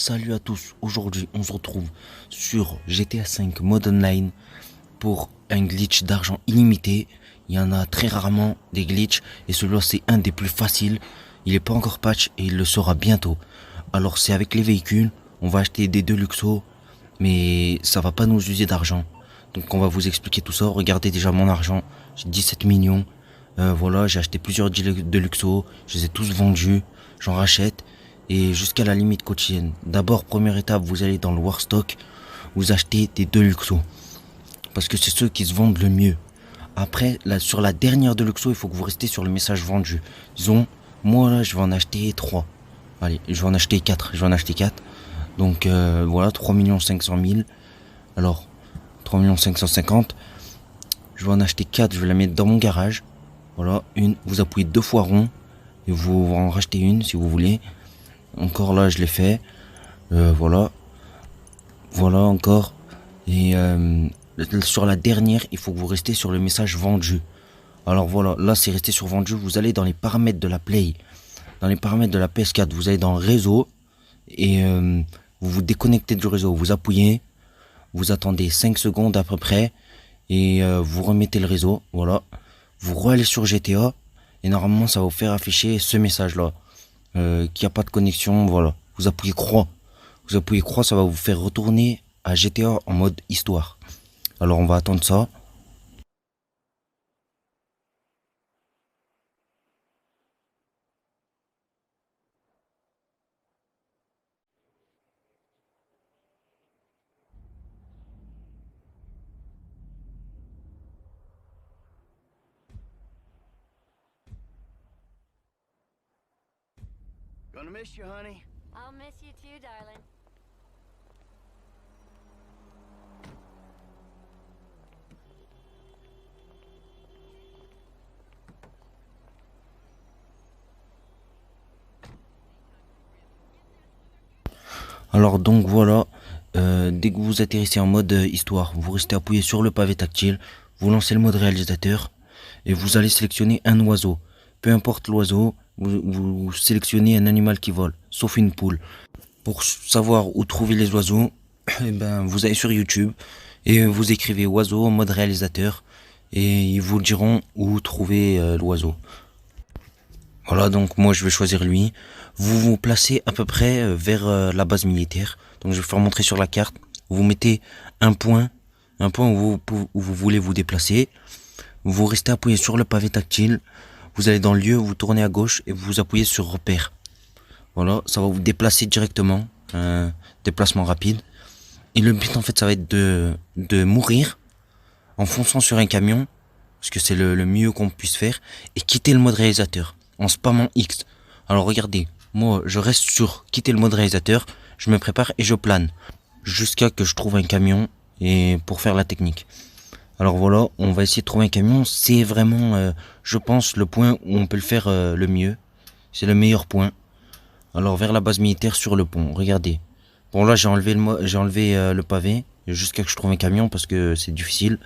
Salut à tous, aujourd'hui on se retrouve sur GTA 5 mode online pour un glitch d'argent illimité. Il y en a très rarement des glitches et celui-là c'est un des plus faciles. Il est pas encore patch et il le sera bientôt. Alors c'est avec les véhicules, on va acheter des Deluxo mais ça va pas nous user d'argent. Donc on va vous expliquer tout ça. Regardez déjà mon argent, j'ai 17 millions. Voilà, j'ai acheté plusieurs Deluxo, je les ai tous vendus, j'en rachète. Et jusqu'à la limite quotidienne. D'abord, première étape, vous allez dans le Warstock, vous achetez des Deluxo. Parce que c'est ceux qui se vendent le mieux. Après, là, sur la dernière Deluxo, il faut que vous restez sur le message vendu. Disons, moi là, je vais en acheter 3. Allez, je vais en acheter 4. Je vais en acheter 4. Donc voilà, 3 500 000. Alors, 3 550 000. Je vais en acheter 4, je vais la mettre dans mon garage. Voilà, une. Vous appuyez 2 fois rond. Et vous en rachetez une si vous voulez. Encore là, je l'ai fait. Voilà. Voilà encore. Et sur la dernière, il faut que vous restez sur le message vendu. Alors voilà, là c'est resté sur vendu. Vous allez dans les paramètres de la Play. Dans les paramètres de la PS4, vous allez dans réseau. Et vous vous déconnectez du réseau. Vous appuyez. Vous attendez 5 secondes à peu près. Et vous remettez le réseau. Voilà. Vous re-allez sur GTA. Et normalement, ça va vous faire afficher ce message-là. Qu'il n'y a pas de connexion, voilà. Vous appuyez croix. Vous appuyez croix, ça va vous faire retourner à GTA en mode histoire. Alors on va attendre ça. Gonna miss you, honey. I'll miss you too, darling. Alors donc voilà, dès que vous atterrissez en mode histoire, vous restez appuyé sur le pavé tactile, vous lancez le mode réalisateur et vous allez sélectionner un oiseau. Peu importe l'oiseau, vous sélectionnez un animal qui vole, sauf une poule. Pour savoir où trouver les oiseaux, eh ben, vous allez sur YouTube et vous écrivez oiseau en mode réalisateur et ils vous diront où trouver l'oiseau. Voilà, donc moi je vais choisir lui. Vous vous placez à peu près vers la base militaire. Donc je vais faire montrer sur la carte. Vous mettez un point où vous voulez vous déplacer. Vous restez appuyé sur le pavé tactile. Vous allez dans le lieu, vous tournez à gauche et vous appuyez sur repère. Voilà, ça va vous déplacer directement. Déplacement rapide. Et le but en fait ça va être de mourir en fonçant sur un camion. Parce que c'est le mieux qu'on puisse faire. Et quitter le mode réalisateur en spammant X. Alors regardez, moi je reste sur quitter le mode réalisateur, je me prépare et je plane jusqu'à que je trouve un camion et pour faire la technique. Alors voilà, on va essayer de trouver un camion, c'est vraiment je pense le point où on peut le faire le mieux. C'est le meilleur point. Alors vers la base militaire sur le pont, regardez. Bon là j'ai enlevé le pavé jusqu'à que je trouve un camion parce que c'est difficile.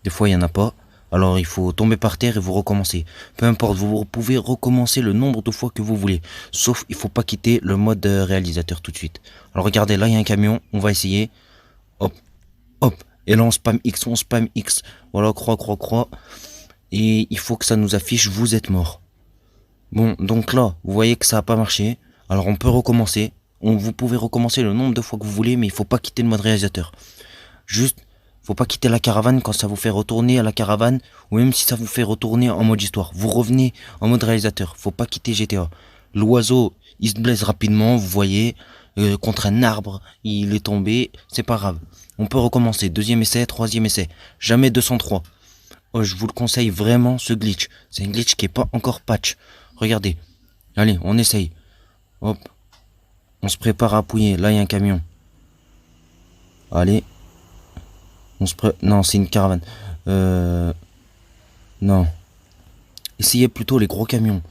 Des fois il y en a pas. Alors il faut tomber par terre et vous recommencer. Peu importe, vous pouvez recommencer le nombre de fois que vous voulez. Sauf il faut pas quitter le mode réalisateur tout de suite. Alors regardez, là il y a un camion, on va essayer. Hop, hop. Et là on spam X, on spam X. Voilà, croix, croix, croix. Et il faut que ça nous affiche vous êtes mort. Bon, donc là, vous voyez que ça a pas marché. Alors on peut recommencer. Vous pouvez recommencer le nombre de fois que vous voulez, mais il faut pas quitter le mode réalisateur. Juste, faut pas quitter la caravane quand ça vous fait retourner à la caravane, ou même si ça vous fait retourner en mode histoire. Vous revenez en mode réalisateur, faut pas quitter GTA. L'oiseau, il se blesse rapidement, vous voyez, contre un arbre, il est tombé, c'est pas grave. On peut recommencer, deuxième essai, troisième essai, jamais 203. Oh, je vous le conseille vraiment ce glitch, c'est un glitch qui est pas encore patch. Regardez, allez, on essaye. Hop, on se prépare à appuyer, là il y a un camion. Allez. Non, c'est une caravane. Non. Essayez plutôt les gros camions.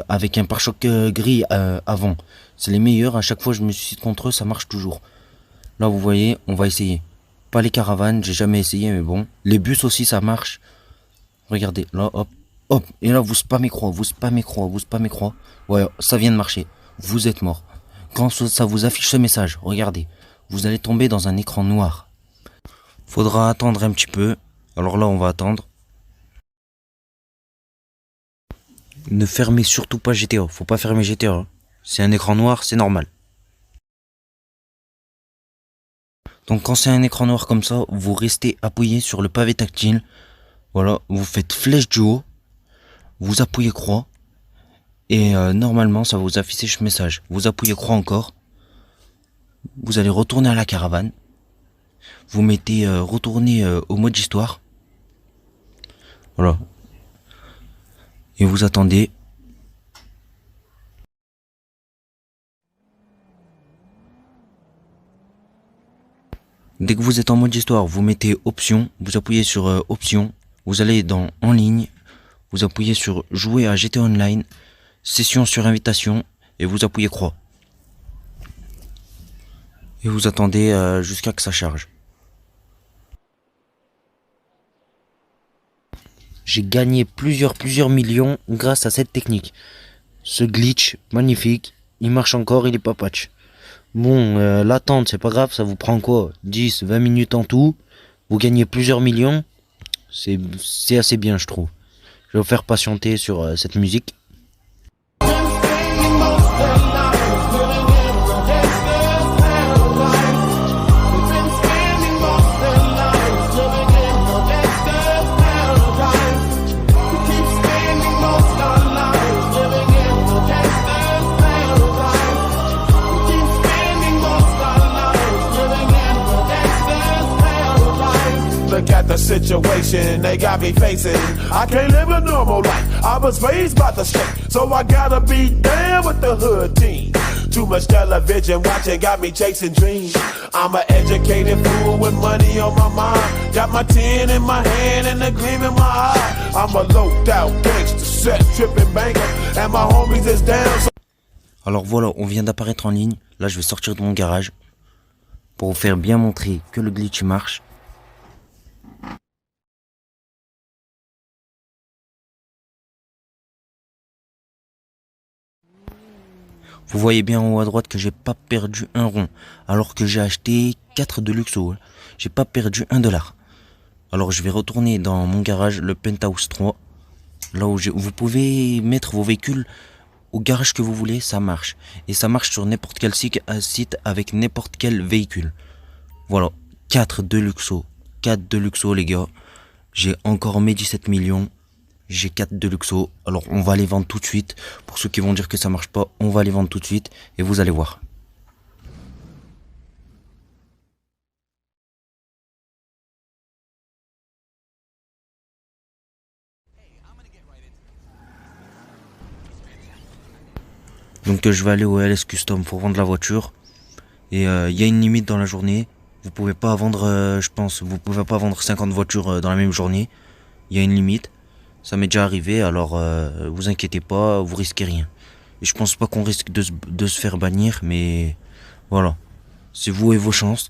Avec un pare-choc gris avant. C'est les meilleurs. À chaque fois je me suicide contre eux, ça marche toujours. Là vous voyez, on va essayer. Pas les caravanes, j'ai jamais essayé, mais bon. Les bus aussi ça marche. Regardez, là, hop. Hop. Et là vous spammez croix, vous spammez croix, vous spammez croix. Ouais, ça vient de marcher. Vous êtes mort. Quand ça vous affiche ce message, regardez, vous allez tomber dans un écran noir. Faudra attendre un petit peu. Alors là, on va attendre. Ne fermez surtout pas GTA. Faut pas fermer GTA. Hein. C'est un écran noir, c'est normal. Donc quand c'est un écran noir comme ça, vous restez appuyé sur le pavé tactile. Voilà, vous faites flèche du haut. Vous appuyez croix. Et normalement, ça va vous afficher ce message. Vous appuyez croix encore. Vous allez retourner à la caravane. Vous mettez retourner au mode histoire. Voilà. Et vous attendez. Dès que vous êtes en mode histoire, vous mettez option, vous appuyez sur option, vous allez dans en ligne, vous appuyez sur jouer à GTA Online, session sur invitation et vous appuyez croix. Et vous attendez jusqu'à que ça charge. J'ai gagné plusieurs millions grâce à cette technique. Ce glitch magnifique, il marche encore, il est pas patch. Bon, l'attente, c'est pas grave, ça vous prend quoi 10, 20 minutes en tout. Vous gagnez plusieurs millions. C'est assez bien, je trouve. Je vais vous faire patienter sur cette musique. Look at the situation they got me facing. I can't live a normal life. I was raised by the state, so I gotta be down with the hood team. Too much television watching got me chasing dreams. I'm an educated fool with money on my mind. Got my tin in my hand and a gleam in my eye. I'm a loped out gangster, set tripping banker, and my homies is down. Alors voilà, on vient d'apparaître en ligne. Là, je vais sortir de mon garage pour vous faire bien montrer que le glitch marche. Vous voyez bien en haut à droite que j'ai pas perdu un rond, alors que j'ai acheté 4 de Luxo. J'ai pas perdu $1. Alors je vais retourner dans mon garage, le Penthouse 3, là où vous pouvez mettre vos véhicules au garage que vous voulez, ça marche. Et ça marche sur n'importe quel site avec n'importe quel véhicule. Voilà, 4 de Luxo. 4 de Luxo les gars. J'ai encore mes 17 millions. J'ai 4 de Luxo, alors on va les vendre tout de suite. Pour ceux qui vont dire que ça marche pas, on va les vendre tout de suite et vous allez voir. Donc je vais aller au LS Custom pour vendre la voiture. Et il y a une limite dans la journée. Vous pouvez pas vendre, je pense, vous pouvez pas vendre 50 voitures dans la même journée. Il y a une limite. Ça m'est déjà arrivé, alors vous inquiétez pas, vous risquez rien. Et je pense pas qu'on risque de se faire bannir, mais voilà. C'est vous et vos chances.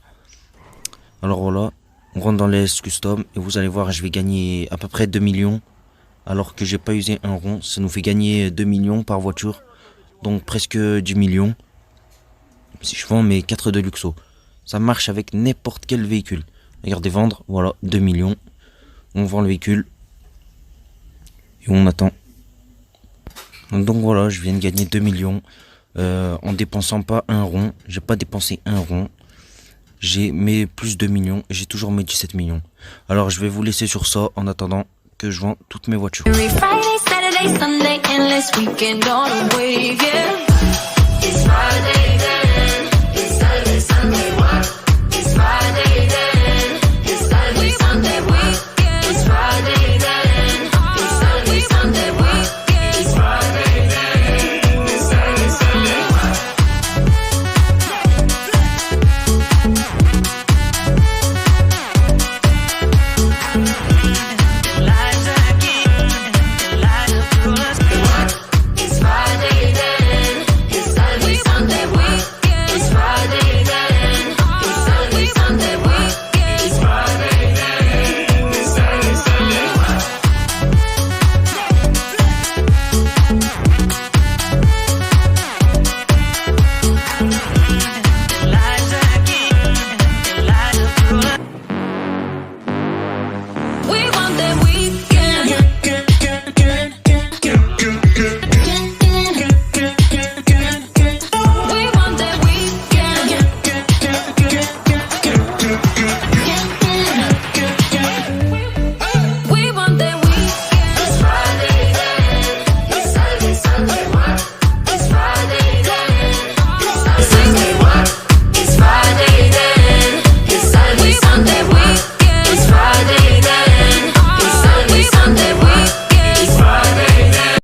Alors voilà, on rentre dans les LS Custom et vous allez voir, je vais gagner à peu près 2 millions. Alors que j'ai pas usé un rond, ça nous fait gagner 2 millions par voiture. Donc presque 10 millions. Si je vends mes 4 de Luxo. Ça marche avec n'importe quel véhicule. Regardez vendre, voilà, 2 millions. On vend le véhicule. Et on attend. Donc voilà, je viens de gagner 2 millions en dépensant pas un rond. J'ai pas dépensé un rond. J'ai mes plus 2 millions et j'ai toujours mes 17 millions. Alors je vais vous laisser sur ça en attendant que je vends toutes mes voitures. Every Friday, Saturday, Sunday, endless weekend on a wave, yeah. It's Friday.